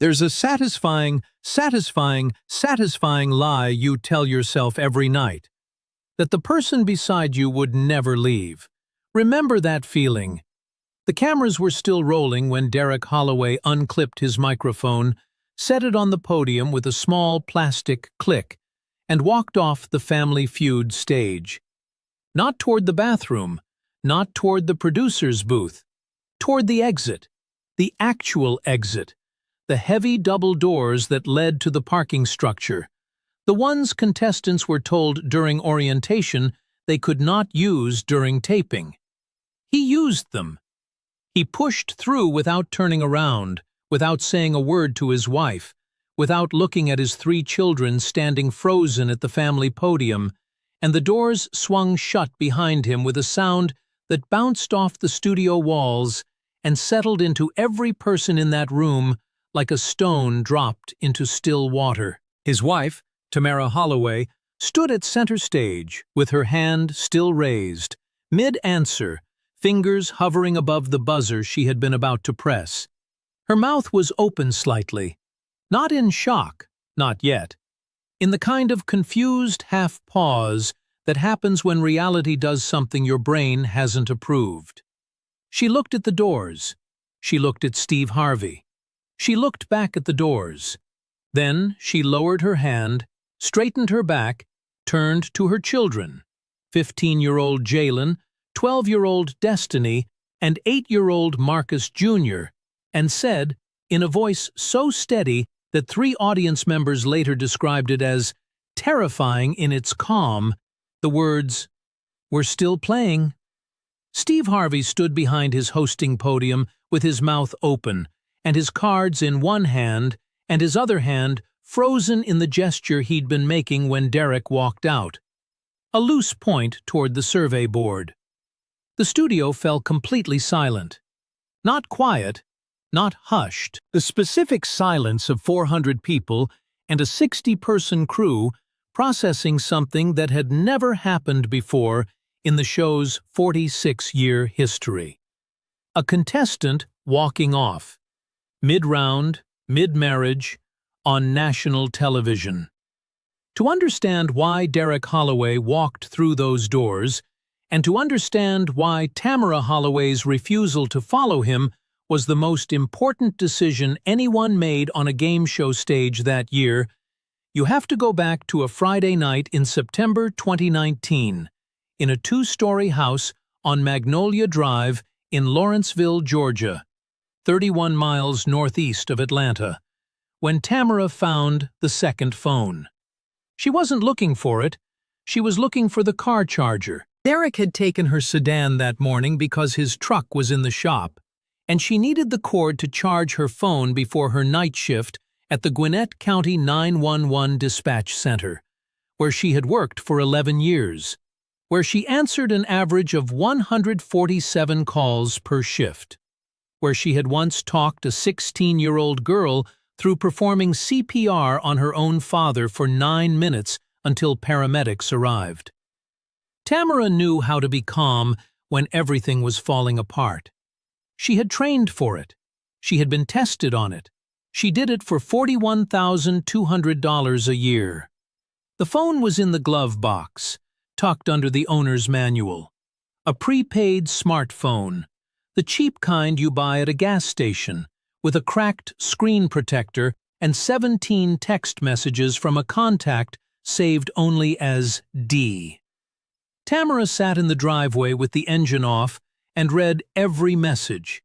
There's a satisfying lie you tell yourself every night. That the person beside you would never leave. Remember that feeling. The cameras were still rolling when Derek Holloway unclipped his microphone, set it on the podium with a small plastic click, and walked off the Family Feud stage. Not toward the bathroom, not toward the producer's booth, toward the exit, the actual exit, the heavy double doors that led to the parking structure, the ones contestants were told during orientation they could not use during taping. He used them. He pushed through without turning around, without saying a word to his wife, without looking at his 3 children standing frozen at the family podium, and the doors swung shut behind him with a sound that bounced off the studio walls and settled into every person in that room like a stone dropped into still water. His wife, Tamara Holloway, stood at center stage with her hand still raised, mid-answer, fingers hovering above the buzzer she had been about to press. Her mouth was open slightly, not in shock, not yet, in the kind of confused half-pause that happens when reality does something your brain hasn't approved. She looked at the doors. She looked at Steve Harvey. She looked back at the doors. Then she lowered her hand, straightened her back, turned to her children, 15-year-old Jalen, 12-year-old Destiny, and 8-year-old Marcus Jr., and said, in a voice so steady that 3 audience members later described it as terrifying in its calm, the words, "We're still playing." Steve Harvey stood behind his hosting podium with his mouth open, and his cards in one hand, and his other hand frozen in the gesture he'd been making when Derek walked out. A loose point toward the survey board. The studio fell completely silent. Not quiet, not hushed. The specific silence of 400 people and a 60-person crew processing something that had never happened before in the show's 46-year history. A contestant walking off, mid-round, mid-marriage, on national television. To understand why Derek Holloway walked through those doors, and to understand why Tamara Holloway's refusal to follow him was the most important decision anyone made on a game show stage that year, you have to go back to a Friday night in September 2019, in a 2-story house on Magnolia Drive in Lawrenceville, Georgia, 31 miles northeast of Atlanta, when Tamara found the second phone. She wasn't looking for it. She was looking for the car charger. Derek had taken her sedan that morning because his truck was in the shop, and she needed the cord to charge her phone before her night shift at the Gwinnett County 911 Dispatch Center, where she had worked for 11 years, where she answered an average of 147 calls per shift, where she had once talked a 16-year-old girl through performing CPR on her own father for 9 minutes until paramedics arrived. Tamara knew how to be calm when everything was falling apart. She had trained for it. She had been tested on it. She did it for $41,200 a year. The phone was in the glove box, tucked under the owner's manual. A prepaid smartphone, the cheap kind you buy at a gas station, with a cracked screen protector and 17 text messages from a contact saved only as D. Tamara sat in the driveway with the engine off and read every message.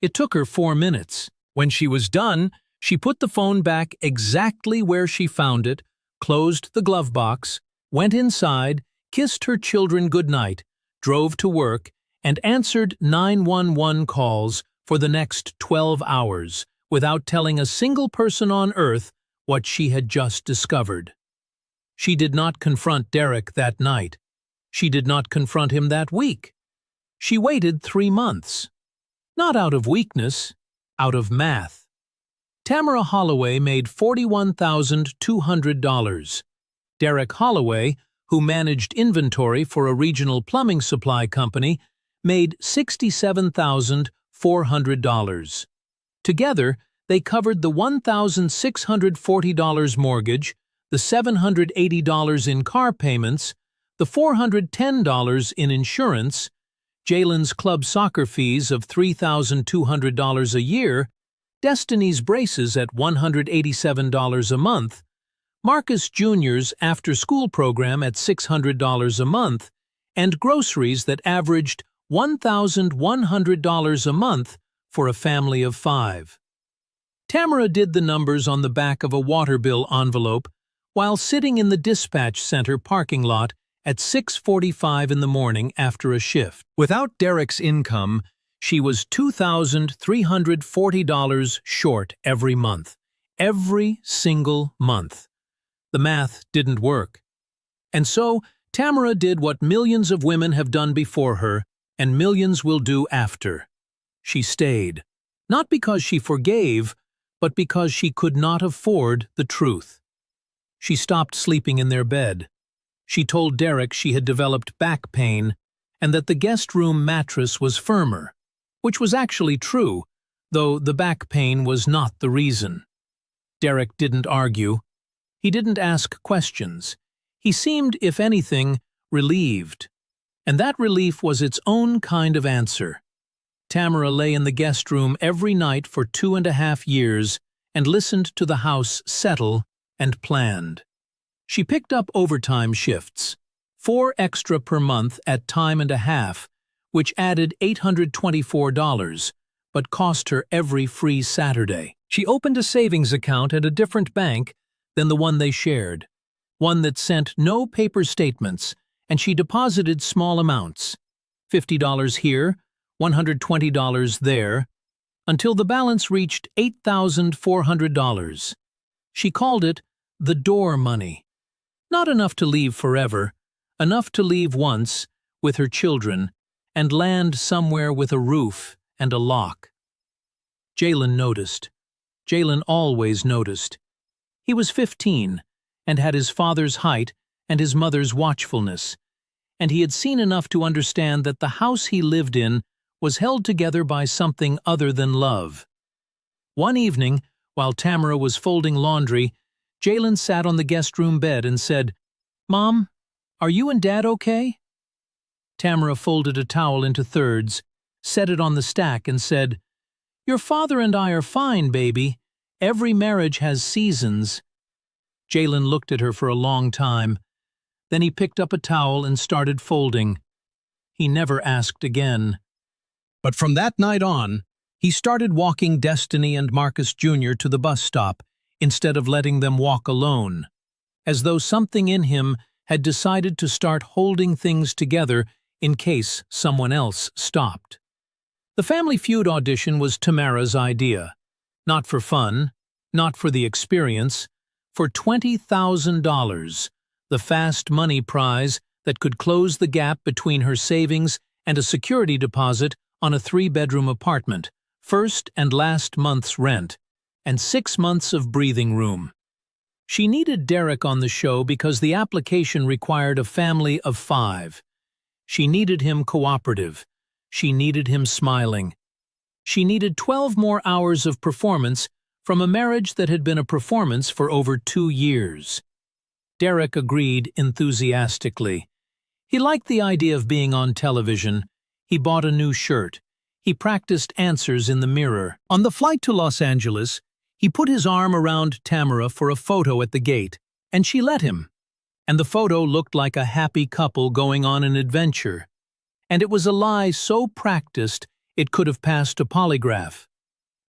It took her 4 minutes. When she was done, she put the phone back exactly where she found it, closed the glove box, went inside, kissed her children goodnight, drove to work, and answered 911 calls for the next 12 hours without telling a single person on earth what she had just discovered. She did not confront Derek that night. She did not confront him that week. She waited 3 months. Not out of weakness, out of math. Tamara Holloway made $41,200. Derek Holloway, who managed inventory for a regional plumbing supply company, made $67,400. Together, They covered the $1,640 mortgage, the $780 in car payments, the $410 in insurance, Jalen's club soccer fees of $3,200 a year, Destiny's braces at $187 a month, Marcus Jr.'s after-school program at $600 a month, and groceries that averaged $1,100 a month for a family of 5. Tamara did the numbers on the back of a water bill envelope while sitting in the dispatch center parking lot at 6:45 in the morning after a shift. Without Derek's income, she was $2,340 short every month. Every single month. The math didn't work. And so, Tamara did what millions of women have done before her, and millions will do after. She stayed. Not because she forgave, but because she could not afford the truth. She stopped sleeping in their bed. She told Derek she had developed back pain and that the guest room mattress was firmer, which was actually true, though the back pain was not the reason. Derek didn't argue. He didn't ask questions. He seemed, if anything, relieved. And that relief was its own kind of answer. Tamara lay in the guest room every night for 2.5 years and listened to the house settle and planned. She picked up overtime shifts, 4 extra per month at time and a half, which added $824, but cost her every free Saturday. She opened a savings account at a different bank than the one they shared, one that sent no paper statements, and she deposited small amounts, $50 here, $120 there, until the balance reached $8,400. She called it the door money. Not enough to leave forever, enough to leave once, with her children, and land somewhere with a roof and a lock. Jalen noticed. Jalen always noticed. He was 15 and had his father's height and his mother's watchfulness, and he had seen enough to understand that the house he lived in was held together by something other than love. One evening, while Tamara was folding laundry, Jalen sat on the guest room bed and said, "Mom, are you and Dad okay?" Tamara folded a towel into thirds, set it on the stack and said, "Your father and I are fine, baby. Every marriage has seasons." Jalen looked at her for a long time. Then he picked up a towel and started folding. He never asked again. But from that night on, he started walking Destiny and Marcus Jr. to the bus stop instead of letting them walk alone, as though something in him had decided to start holding things together in case someone else stopped. The Family Feud audition was Tamara's idea. Not for fun, not for the experience, for $20,000, the fast money prize that could close the gap between her savings and a security deposit on a 3-bedroom apartment, first and last month's rent, and 6 months of breathing room. She needed Derek on the show because the application required a family of 5. She needed him cooperative. She needed him smiling. She needed 12 more hours of performance from a marriage that had been a performance for over 2 years. Derek agreed enthusiastically. He liked the idea of being on television. He bought a new shirt. He practiced answers in the mirror. On the flight to Los Angeles, he put his arm around Tamara for a photo at the gate, and she let him. And the photo looked like a happy couple going on an adventure. And it was a lie so practiced it could have passed a polygraph.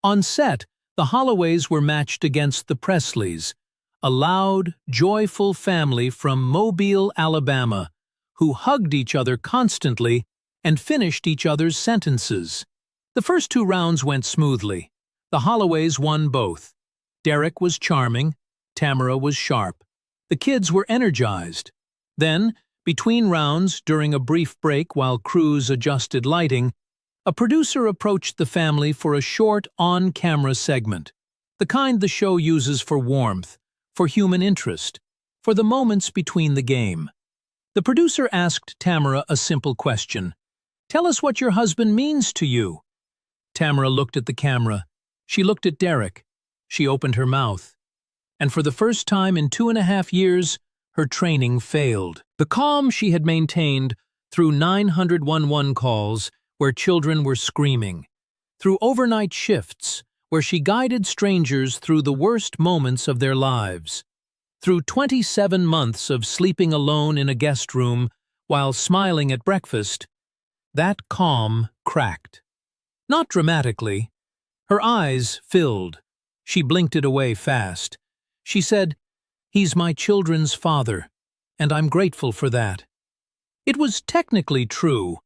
On set, the Holloways were matched against the Presleys, a loud, joyful family from Mobile, Alabama, who hugged each other constantly and finished each other's sentences. The first 2 rounds went smoothly. The Holloways won both. Derek was charming, Tamara was sharp. The kids were energized. Then, between rounds, during a brief break while crews adjusted lighting, a producer approached the family for a short on-camera segment, the kind the show uses for warmth, for human interest, for the moments between the game. The producer asked Tamara a simple question. "Tell us what your husband means to you." Tamara looked at the camera. She looked at Derek. she opened her mouth. And for the first time in 2.5 years, her training failed. The calm she had maintained through 911 calls where children were screaming, through overnight shifts where she guided strangers through the worst moments of their lives, through 27 months of sleeping alone in a guest room while smiling at breakfast, that calm cracked. Not dramatically. Her eyes filled. She blinked it away fast. She said, "He's my children's father, and I'm grateful for that." It was technically true.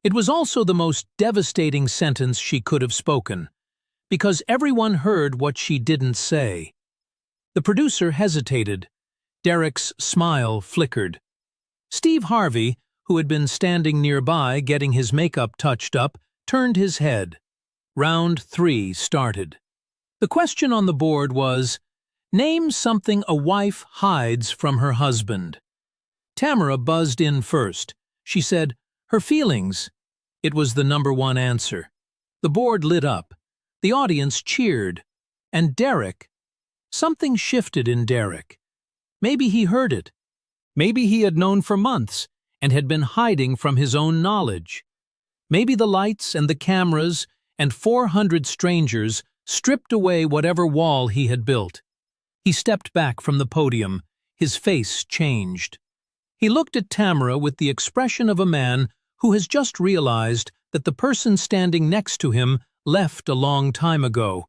It was also the most devastating sentence she could have spoken, because everyone heard what she didn't say. The producer hesitated. Derek's smile flickered. Steve Harvey, who had been standing nearby getting his makeup touched up, turned his head. Round 3 started. The question on the board was, name something a wife hides from her husband. Tamara buzzed in first. She said, her feelings. It was the #1 answer. The board lit up. The audience cheered. And Derek? Something shifted in Derek. Maybe he heard it. Maybe he had known for months and had been hiding from his own knowledge. Maybe the lights and the cameras and 400 strangers stripped away whatever wall he had built. He stepped back from the podium. His face changed. He looked at Tamara with the expression of a man who has just realized that the person standing next to him left a long time ago,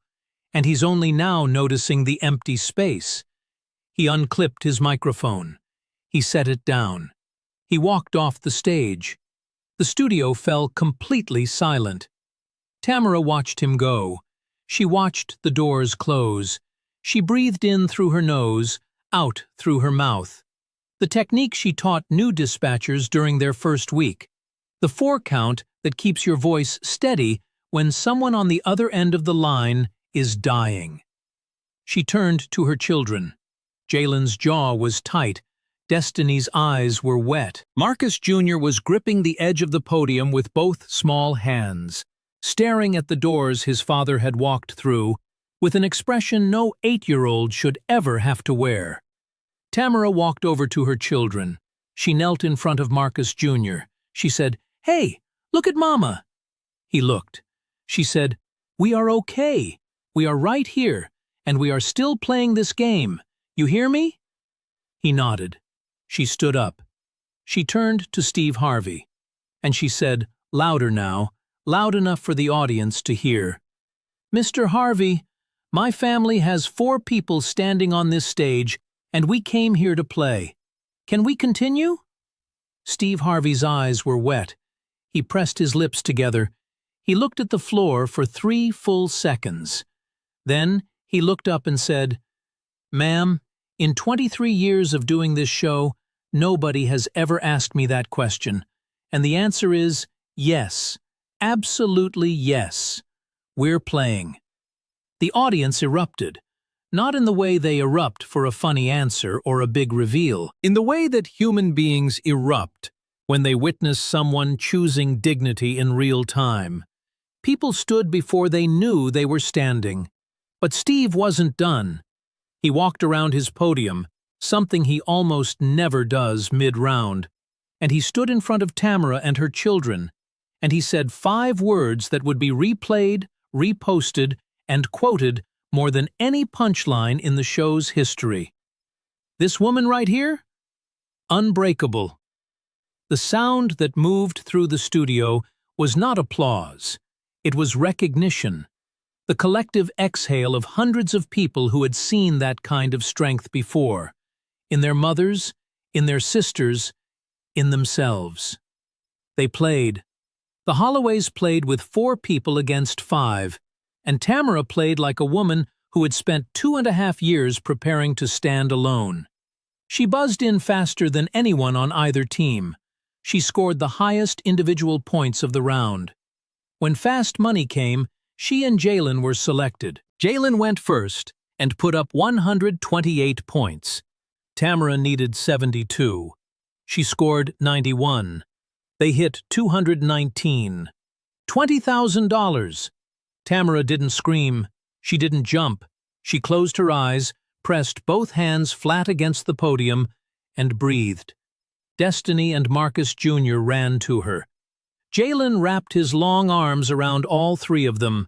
and he's only now noticing the empty space. He unclipped his microphone. He set it down. He walked off the stage. The studio fell completely silent. Tamara watched him go. She watched the doors close. She breathed in through her nose, out through her mouth. The technique she taught new dispatchers during their first week. The 4 count that keeps your voice steady when someone on the other end of the line is dying. She turned to her children. Jalen's jaw was tight. Destiny's eyes were wet. Marcus Jr. was gripping the edge of the podium with both small hands, staring at the doors his father had walked through, with an expression no 8-year-old should ever have to wear. Tamara walked over to her children. She knelt in front of Marcus Jr. She said, "Hey, look at Mama." He looked. She said, "We are okay. We are right here, and we are still playing this game. You hear me?" He nodded. She stood up. She turned to Steve Harvey, and she said, louder now, loud enough for the audience to hear, "Mr. Harvey, my family has 4 people standing on this stage, and we came here to play. Can we continue?" Steve Harvey's eyes were wet. He pressed his lips together. He looked at the floor for 3 full seconds. Then he looked up and said, "Ma'am, in 23 years of doing this show, nobody has ever asked me that question, and the answer is yes, absolutely yes. We're playing." The audience erupted, not in the way they erupt for a funny answer or a big reveal, in the way that human beings erupt when they witness someone choosing dignity in real time. People stood before they knew they were standing. But Steve wasn't done. He walked around his podium, something he almost never does mid-round, and he stood in front of Tamara and her children, and he said 5 words that would be replayed, reposted, and quoted more than any punchline in the show's history. This woman right here? Unbreakable. The sound that moved through the studio was not applause. It was recognition. The collective exhale of hundreds of people who had seen that kind of strength before. In their mothers, in their sisters, in themselves. They played. The Holloways played with 4 people against 5, and Tamara played like a woman who had spent 2.5 years preparing to stand alone. She buzzed in faster than anyone on either team. She scored the highest individual points of the round. When fast money came, she and Jalen were selected. Jalen went first and put up 128 points. Tamara needed 72. She scored 91. They hit 219. $20,000. Tamara didn't scream. She didn't jump. She closed her eyes, pressed both hands flat against the podium, and breathed. Destiny and Marcus Jr. ran to her. Jalen wrapped his long arms around all three of them.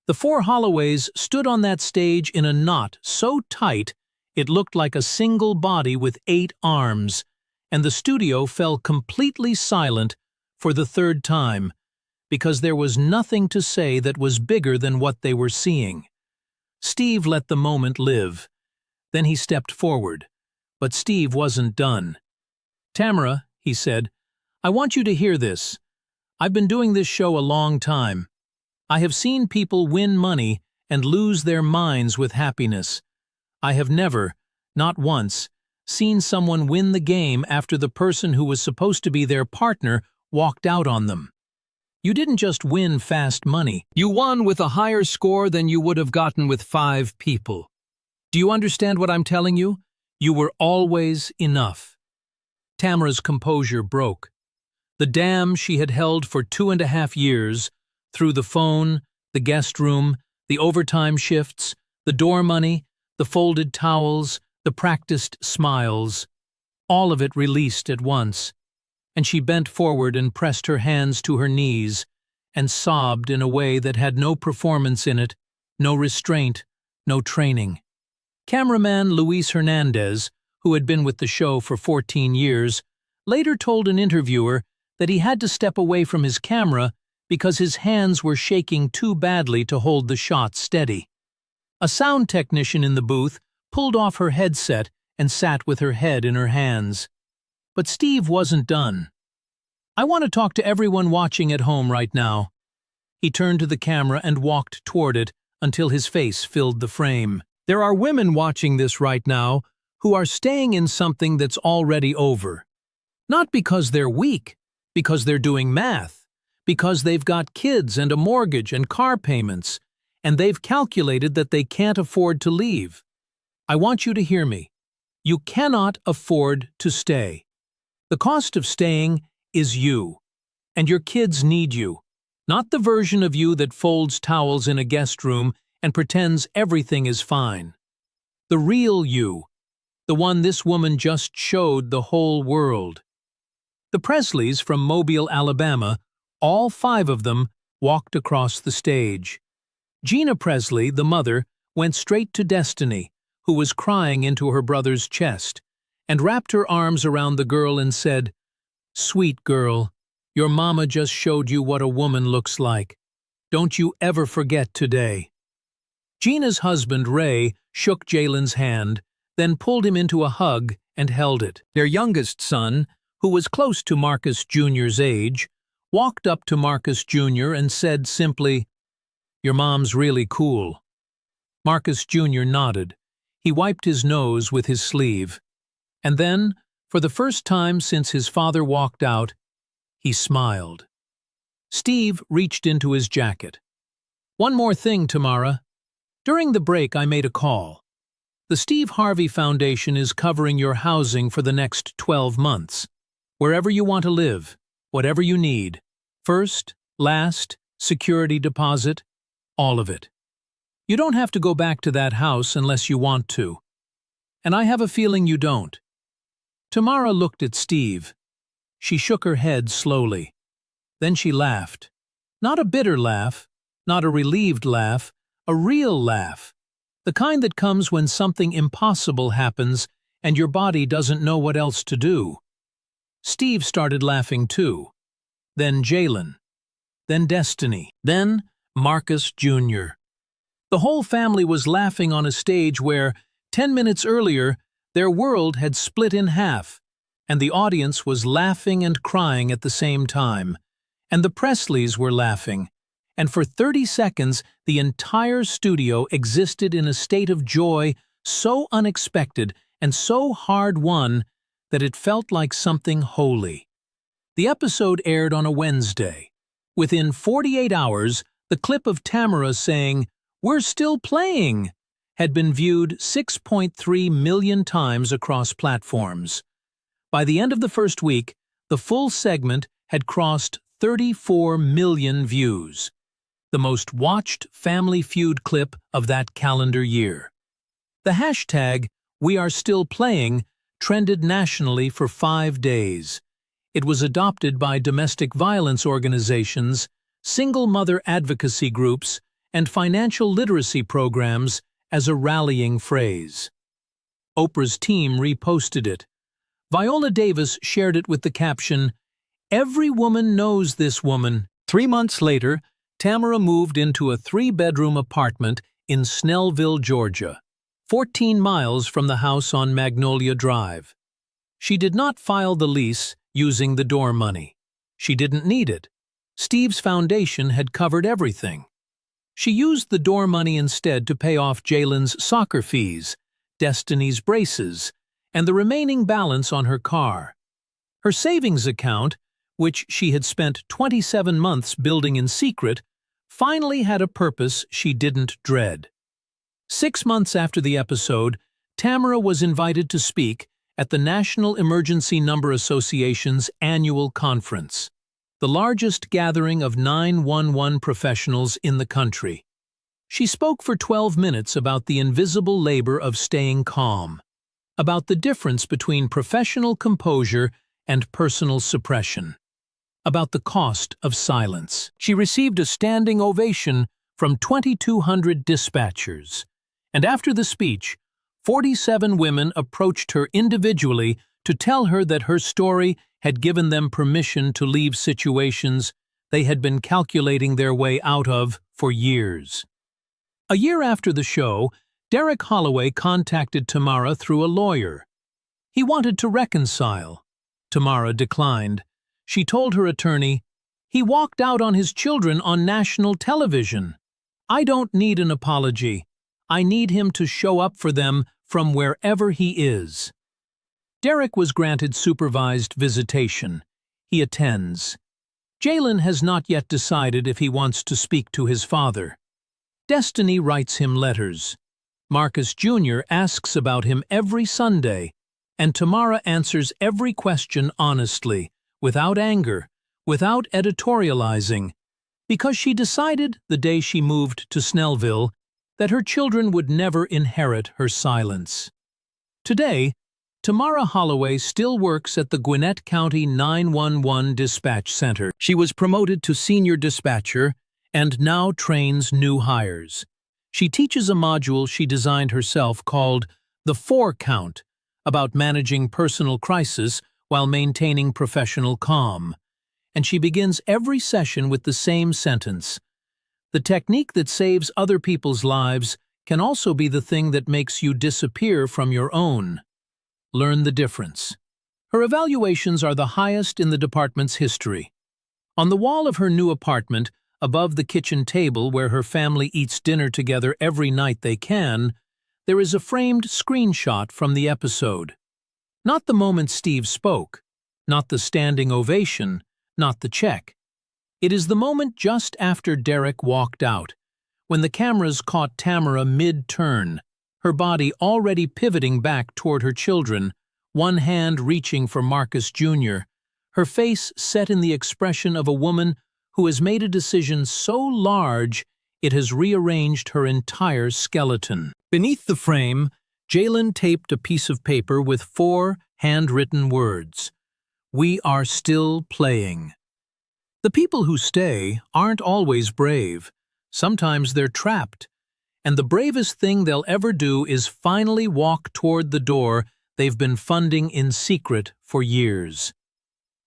The four Holloways stood on that stage in a knot so tight it looked like a single body with 8 arms, and the studio fell completely silent for the third time, because there was nothing to say that was bigger than what they were seeing. Steve let the moment live. Then he stepped forward. But Steve wasn't done. "Tamara," he said, "I want you to hear this. I've been doing this show a long time. I have seen people win money and lose their minds with happiness. I have never, not once, seen someone win the game after the person who was supposed to be their partner walked out on them. You didn't just win fast money. You won with a higher score than you would have gotten with 5 people. Do you understand what I'm telling you? You were always enough." Tamara's composure broke. The dam she had held for 2.5 years, through the phone, the guest room, the overtime shifts, the door money, the folded towels, the practiced smiles, all of it released at once, and she bent forward and pressed her hands to her knees and sobbed in a way that had no performance in it, no restraint, no training. Cameraman Luis Hernandez, who had been with the show for 14 years, later told an interviewer that he had to step away from his camera because his hands were shaking too badly to hold the shot steady. A sound technician in the booth pulled off her headset and sat with her head in her hands. But Steve wasn't done. "I want to talk to everyone watching at home right now." He turned to the camera and walked toward it until his face filled the frame. "There are women watching this right now who are staying in something that's already over. Not because they're weak, because they're doing math, because they've got kids and a mortgage and car payments, and they've calculated that they can't afford to leave. I want you to hear me. You cannot afford to stay. The cost of staying is you, and your kids need you, not the version of you that folds towels in a guest room and pretends everything is fine. The real you, the one this woman just showed the whole world." The Presleys from Mobile, Alabama, all 5 of them, walked across the stage. Gina Presley, the mother, went straight to Destiny, who was crying into her brother's chest, and wrapped her arms around the girl and said, "Sweet girl, your mama just showed you what a woman looks like. Don't you ever forget today." Gina's husband, Ray, shook Jalen's hand, then pulled him into a hug and held it. Their youngest son, who was close to Marcus Jr.'s age, walked up to Marcus Jr. and said simply, "Your mom's really cool." Marcus Jr. nodded. He wiped his nose with his sleeve. And then, for the first time since his father walked out, he smiled. Steve reached into his jacket. "One more thing, Tamara. During the break I made a call. The Steve Harvey Foundation is covering your housing for the next 12 months. Wherever you want to live, whatever you need. First, last, security deposit, all of it. You don't have to go back to that house unless you want to. And I have a feeling you don't." Tamara looked at Steve. She shook her head slowly. Then she laughed. Not a bitter laugh, not a relieved laugh, a real laugh. The kind that comes when something impossible happens and your body doesn't know what else to do. Steve started laughing too. Then Jalen. Then Destiny. Then Marcus Jr. The whole family was laughing on a stage where, 10 minutes earlier, their world had split in half, and the audience was laughing and crying at the same time, and the Presleys were laughing, and for 30 seconds the entire studio existed in a state of joy so unexpected and so hard-won that it felt like something holy. The episode aired on a Wednesday. Within 48 hours, the clip of Tamara saying, "We're still playing," had been viewed 6.3 million times across platforms. By the end of the first week, the full segment had crossed 34 million views, the most watched Family Feud clip of that calendar year. The hashtag #WeAreStillPlaying trended nationally for 5 days. It was adopted by domestic violence organizations, single mother advocacy groups, and financial literacy programs as a rallying phrase. Oprah's team reposted it. Viola Davis shared it with the caption, "Every woman knows this woman." 3 months later, Tamara moved into a 3-bedroom apartment in Snellville, Georgia, 14 miles from the house on Magnolia Drive. She did not file the lease using the door money. She didn't need it. Steve's foundation had covered everything. She used the door money instead to pay off Jalen's soccer fees, Destiny's braces, and the remaining balance on her car. Her savings account, which she had spent 27 months building in secret, finally had a purpose she didn't dread. 6 months after the episode, Tamara was invited to speak at the National Emergency Number Association's annual conference, the largest gathering of 911 professionals in the country. She spoke for 12 minutes about the invisible labor of staying calm, about the difference between professional composure and personal suppression, about the cost of silence. She received a standing ovation from 2,200 dispatchers, and after the speech, 47 women approached her individually to tell her that her story had given them permission to leave situations they had been calculating their way out of for years. A year after the show, Derek Holloway contacted Tamara through a lawyer. He wanted to reconcile. Tamara declined. She told her attorney, "He walked out on his children on national television. I don't need an apology. I need him to show up for them from wherever he is." Derek was granted supervised visitation. He attends. Jalen has not yet decided if he wants to speak to his father. Destiny writes him letters. Marcus Jr. asks about him every Sunday, and Tamara answers every question honestly, without anger, without editorializing, because she decided the day she moved to Snellville that her children would never inherit her silence. Today, Tamara Holloway still works at the Gwinnett County 911 Dispatch Center. She was promoted to senior dispatcher and now trains new hires. She teaches a module she designed herself called The 4 Count, about managing personal crisis while maintaining professional calm. And she begins every session with the same sentence: "The technique that saves other people's lives can also be the thing that makes you disappear from your own. Learn the difference." Her evaluations are the highest in the department's history. On the wall of her new apartment, above the kitchen table where her family eats dinner together every night they can, there is a framed screenshot from the episode. Not the moment Steve spoke, not the standing ovation, not the check. It is the moment just after Derek walked out, when the cameras caught Tamara mid-turn, her body already pivoting back toward her children, one hand reaching for Marcus Jr., her face set in the expression of a woman who has made a decision so large it has rearranged her entire skeleton. Beneath the frame, Jalen taped a piece of paper with 4 handwritten words: "We are still playing." The people who stay aren't always brave. Sometimes they're trapped. And the bravest thing they'll ever do is finally walk toward the door they've been funding in secret for years.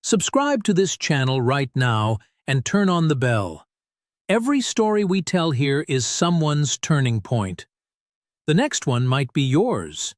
Subscribe to this channel right now and turn on the bell. Every story we tell here is someone's turning point. The next one might be yours.